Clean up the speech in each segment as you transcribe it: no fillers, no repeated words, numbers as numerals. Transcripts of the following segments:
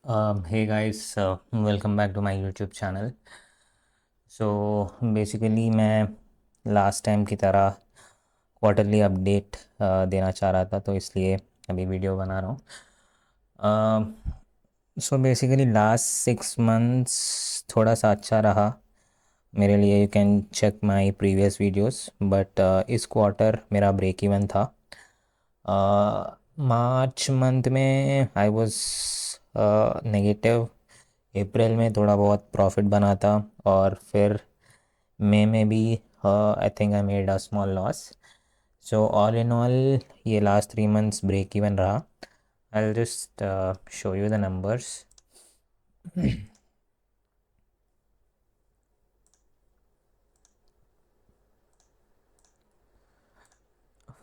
Hey guys, welcome back to my YouTube channel. So basically मैं last time की तरह quarterly update देना चाह रहा था, तो इसलिए अभी वीडियो बना रहा हूँ। सो बेसिकली लास्ट 6 मंथ्स थोड़ा सा अच्छा रहा मेरे लिए। You can check my previous videos, but इस क्वार्टर मेरा ब्रेक इवन था। मार्च मंथ में आई वाज नेगेटिव। अप्रैल में थोड़ा बहुत प्रॉफिट बना था, और फिर मई में भी I think I made a small loss. So all in all ये लास्ट 3 मंथ्स ब्रेक इवन रहा। I just show you the numbers.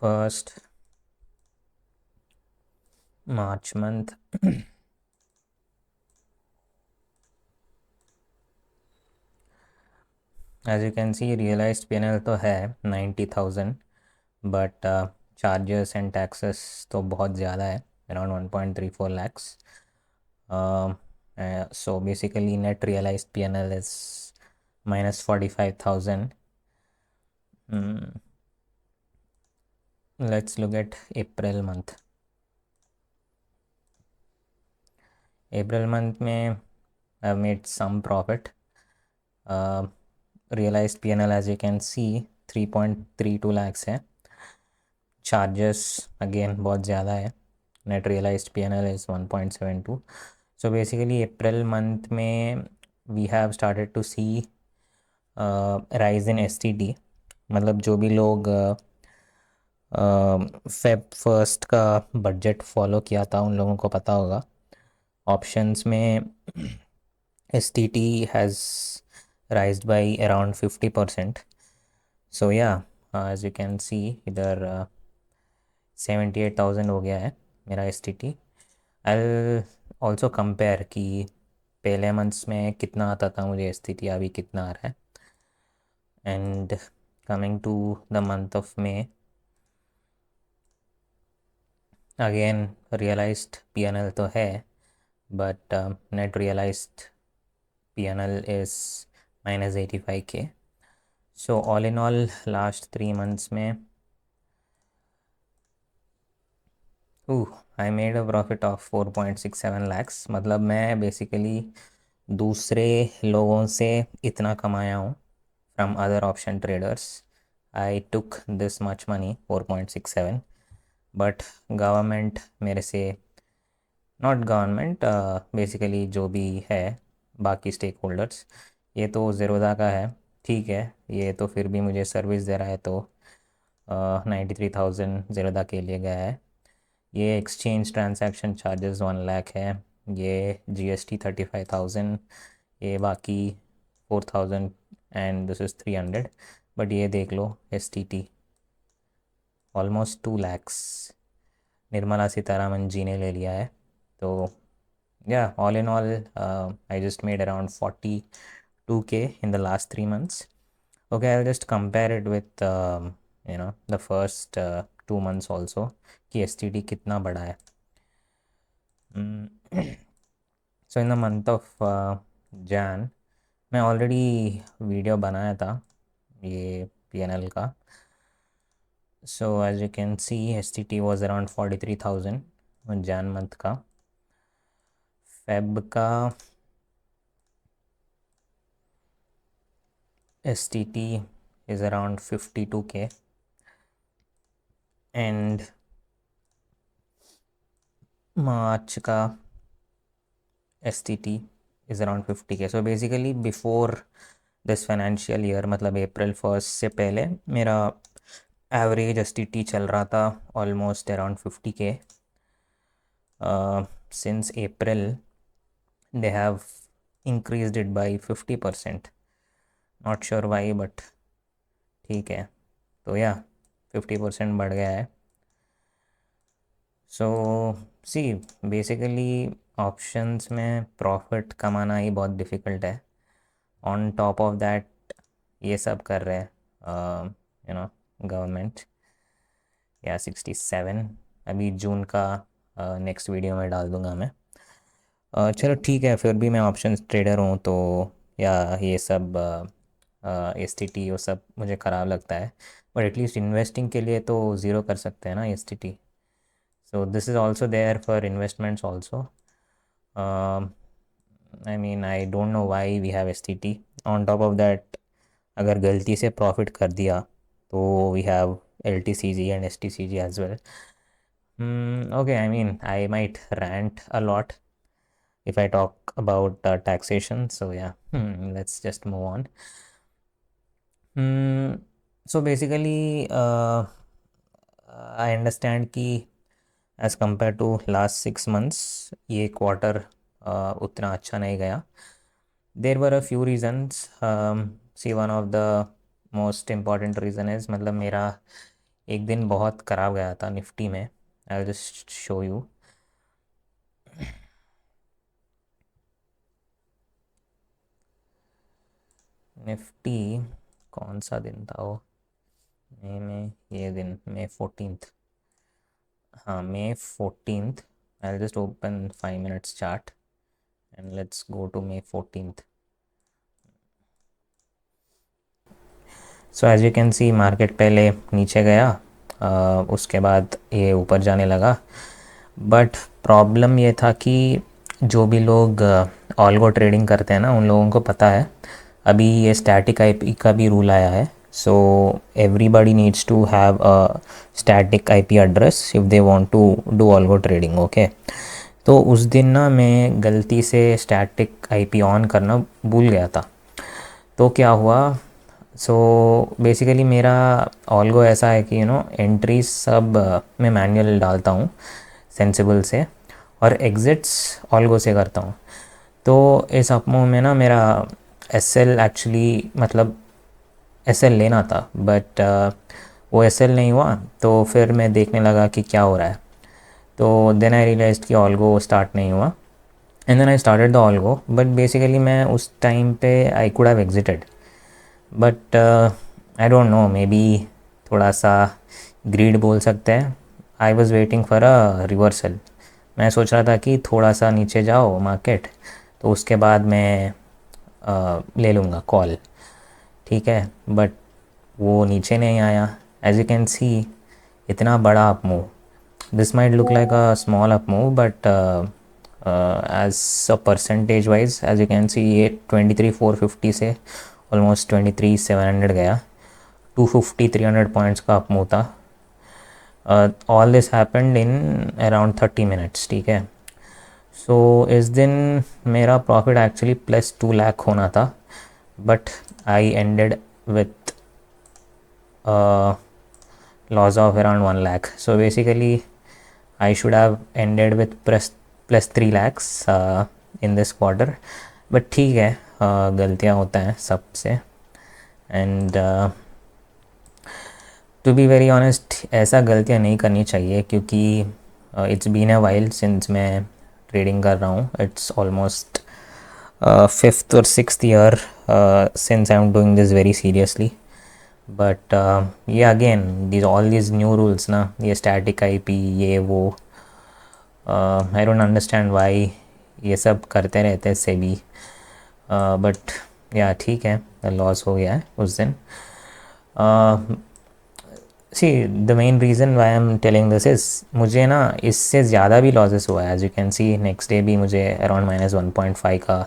First March month, as you can see realized PNL तो है 90,000, बट चार्जेस एंड टैक्सेस तो बहुत ज़्यादा है, around 1.34 lakhs. So basically net realized PNL is minus 45,000. Let's look at April month. April month में I've made some profit. Realized PNL as you can see 3.32 lakhs है. Charges again बहुत ज़्यादा है. Net realized PNL is 1.72. So basically April month में we have started to see rise in STT. मतलब जो भी लोग फेब फर्स्ट का बजट फॉलो किया था उन लोगों को पता होगा, ऑप्शंस में S T T has राइज्ड by around 50%. सो या एज यू कैन सी इधर 78,000 हो गया है मेरा S T T. I also compare कि पहले मंथ्स में कितना आता था मुझे एस टी टी, अभी कितना आ रहा है. And coming to the month of May, again realized PNL तो है, but net realized PNL is minus 85K. So all in all last 3 months में I made a profit of 4.67 lakhs. मतलब मैं बेसिकली दूसरे लोगों से इतना कमाया हूँ from other option traders. I took this much money 4.67, but government मेरे से, नॉट गवर्नमेंट, बेसिकली जो भी है बाकी स्टेक होल्डर्स, ये तो ज़ेरोदा का है, ठीक है, ये तो फिर भी मुझे सर्विस दे रहा है, तो 93,000 ज़ेरोदा के लिए गया है. ये एक्सचेंज ट्रांजैक्शन चार्जेस 1 लाख है, ये जीएसटी 35,000, ये बाकी 4,000, एंड दिस इज़ 300. बट ये देख लो S T T almost 2 lakhs Nirmala Sitharaman ji ने ले लिया है. तो yeah, all in all, I just made around 42K in the last 3 months. Okay, I'll just compare it with the first 2 months also, कि STD कितना बड़ा है. So in the month of Jan, मैं ऑलरेडी वीडियो बनाया था ये PNL का. So as you can see STT was around 43,000 Jan month का. फेब का STT is around 52K, and मार्च का STT is around 50K. So basically before this financial year, मतलब अप्रैल 1 से पहले मेरा एवरेज STT चल रहा था almost around 50K. Since April they have increased it by 50%. Not sure why, but ठीक है, तो या 50% बढ़ गया है. सो सी बेसिकली ऑप्शंस में प्रॉफिट कमाना ही बहुत डिफ़िकल्ट है. ऑन टॉप ऑफ दैट ये सब कर रहे हैं गवर्नमेंट. या 67 अभी जून का नेक्स्ट वीडियो में डाल दूंगा मैं. चलो ठीक है, फिर भी मैं ऑप्शन ट्रेडर हूँ तो या ये सब एस टी टी वो सब मुझे ख़राब लगता है, बट एटलीस्ट इन्वेस्टिंग के लिए तो ज़ीरो कर सकते हैं ना S T T. So this is also there for investments also. I mean, I don't know why we have STT. On top of that, अगर गलती से प्रॉफिट कर दिया तो we have LTCG and STCG as well. Okay, I mean, I might rant a lot if I talk about taxation. So yeah, let's just move on. So basically, I understand कि as compare to last 6 months ये quarter उतना अच्छा नहीं गया. There were a few reasons. See one of the most important reason is, मतलब मेरा एक दिन बहुत ख़राब गया था निफ्टी में. आई will just show you. Nifty कौन सा दिन था वो? मई में ये दिन मई 14th. हाँ, मई 14th. I will just open 5 minutes chart and let's go to May 14th. So as you can see market पहले नीचे गया, उसके बाद ये ऊपर जाने लगा. बट प्रॉब्लम ये था कि जो भी लोग ऑल्गो ट्रेडिंग करते हैं ना, उन लोगों को पता है अभी ये स्टैटिक आईपी का भी रूल आया है. So everybody needs to have a static IP address if they want to do algo trading. Okay, तो उस दिन ना मैं गलती से स्टैटिक आईपी ऑन करना भूल गया था. तो क्या हुआ, सो बेसिकली मेरा ऑल्गो ऐसा है कि एंट्रीज सब मैं मैनुअल डालता हूँ सेंसिबल से, और एग्ज़िट्स ऑल्गो से करता हूँ. तो इस अपमूव में ना मेरा एस एल एक्चुअली, मतलब एस एल लेना था, बट वो एस एल नहीं हुआ. तो फिर मैं देखने लगा कि क्या हो रहा है. तो देन आई रियलाइज कि ऑल्गो स्टार्ट नहीं हुआ, and then I started the algo. But basically मैं उस टाइम पे I could have exited, but I don't know, maybe थोड़ा सा ग्रीड बोल सकते हैं. I was waiting for a reversal. मैं सोच रहा था कि थोड़ा सा नीचे जाओ मार्केट, तो उसके बाद मैं ले लूँगा कॉल. ठीक है, बट वो नीचे नहीं आया. एज यू कैन सी, इतना बड़ा up move. This might look like a small up move, but as a percentage wise as you can see ये 23,450 से ऑलमोस्ट 23,700 गया. 250-300 पॉइंट्स का अप मूव था. All this happened in around 30 minutes. ठीक है, सो इस दिन मेरा प्रॉफिट एक्चुअली +2 लाख होना था, but I ended with loss of around 1 lakh. So basically I should have ended with +3 lakhs in this quarter. But ठीक है, गलतियाँ होता हैं सबसे. And to be very honest, ऐसा गलतियाँ नहीं करनी चाहिए, क्योंकि it's been a while since मैं ट्रेडिंग कर रहा हूँ. इट्स ऑलमोस्ट 5th और 6th year since I am doing this very seriously. But ये again these all these new rules ना, ये स्टैटिक आईपी ये वो, आई डोंट अंडरस्टैंड वाई ये सब करते रहते हैं से भी. बट या ठीक है, लॉस हो गया है उस दिन. See the main reason why I am telling this is, मुझे ना इससे ज़्यादा भी लॉसेस हुआ है. As you can see next day भी मुझे अराउंड -1.5 का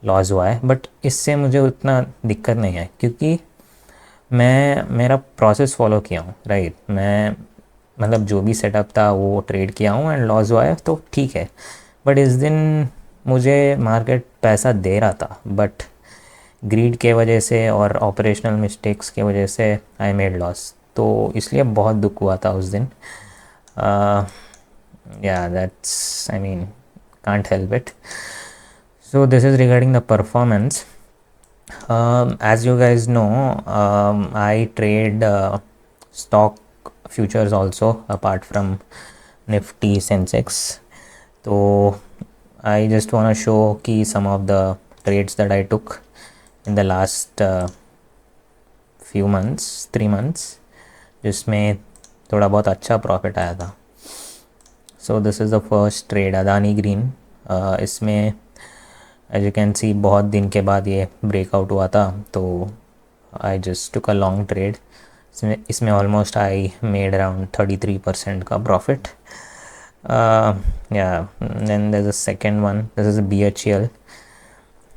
लॉस हुआ है. बट इससे मुझे उतना दिक्कत नहीं है, क्योंकि मैं मेरा प्रोसेस फॉलो किया हूँ. राइट, मैं मतलब जो भी सेटअप था वो ट्रेड किया हूँ एंड लॉस हुआ है तो ठीक है. बट इस दिन मुझे मार्केट पैसा दे रहा था, बट ग्रीड के वजह से और ऑपरेशनल मिस्टेक्स के वजह से आई मेड लॉस. तो इसलिए बहुत दुख हुआ था उस दिन. या that's, I mean, can't help it. So this is regarding the performance. As you guys know, I trade stock futures also apart from Nifty Sensex. So I just want to show ki some of the trades that I took in the last few months, 3 months, जिसमें थोड़ा बहुत अच्छा profit आया था. So this is the first trade, Adani Green. इसमें as you can see बहुत दिन के बाद ये ब्रेकआउट हुआ था, तो I just took a long trade. इसमें ऑलमोस्ट आई मेड अराउंड 33% का प्रॉफिट। या then there is a second one, this is BHEL,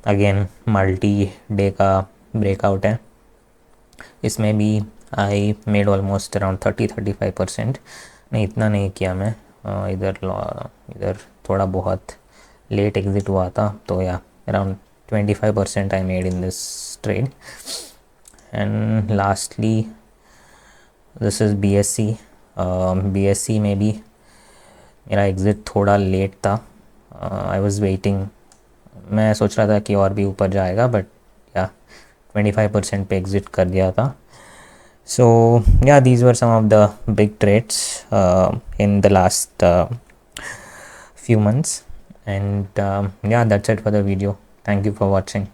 again multi day का ब्रेकआउट है। इसमें भी आई मेड ऑलमोस्ट अराउंड 30-35%। नहीं, इतना नहीं किया मैं, इधर थोड़ा बहुत लेट एग्जिट हुआ था, तो या around 25% I made in this trade. And lastly this is BSE। BSE में भी मेरा एग्ज़िट थोड़ा लेट था। आई वॉज़ वेटिंग, मैं सोच रहा था कि और भी ऊपर जाएगा, बट या 25% पे एग्ज़िट कर दिया था। So yeah, these were some of the big trades in the last few months, and yeah, that's it for the video. Thank you for watching.